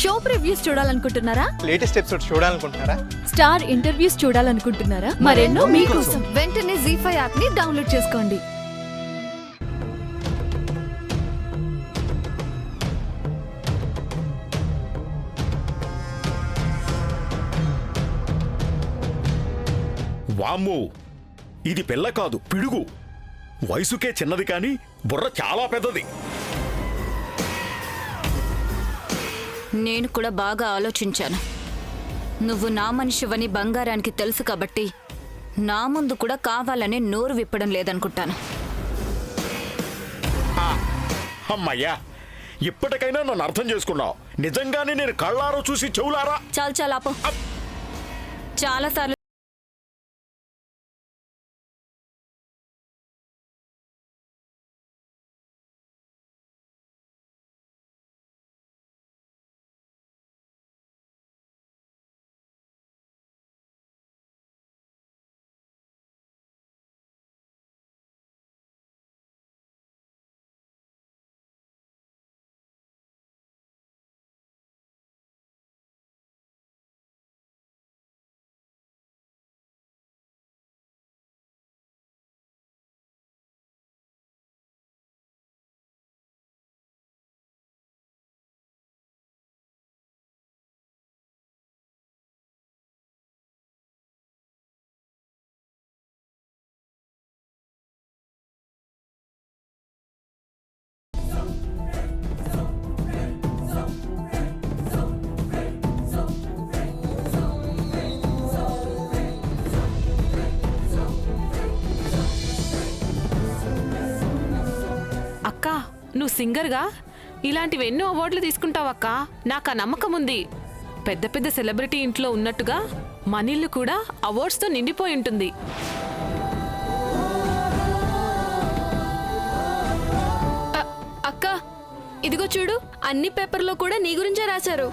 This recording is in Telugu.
షో ప్రివ్యూస్ చూడాలనుకుంటున్నారా? లేటెస్ట్ ఎపిసోడ్ చూడాలనుకుంటున్నారా? స్టార్ ఇంటర్వ్యూస్ చూడాలనుకుంటున్నారా? మరెన్నో మీకోసం వెంటనే ZEE5 యాప్ ని డౌన్లోడ్ చేసుకోండి. వామ్మో, ఇది పిల్ల కాదు పిడుగు. వయసుకే చిన్నది కాని బుర్ర చాలా పెద్దది. నేను కూడా బాగా ఆలోచించాను. నువ్వు నా మనిషివని బంగారానికి తెలుసు కాబట్టి నా ముందు కూడా కావాలని నోరు విప్పడం లేదనుకుంటాను. అమ్మయ్యా, ఇప్పటికైనా నన్ను అర్థం చేసుకున్నావు. నిజంగానే నేను కళ్ళారో చూసి చెవులారా. చాలా ఆపు. చాలాసార్లు అక్క, నువ్వు సింగర్గా ఇలాంటివి ఎన్నో అవార్డులు తీసుకుంటావక్క. నాకు ఆ నమ్మకం ఉంది. పెద్ద పెద్ద సెలబ్రిటీ ఇంట్లో ఉన్నట్టుగా మనీళ్ళు కూడా అవార్డ్స్తో నిండిపోయి ఉంటుంది. అక్క, ఇదిగో చూడు, అన్ని పేపర్లో కూడా నీ గురించే రాశారు.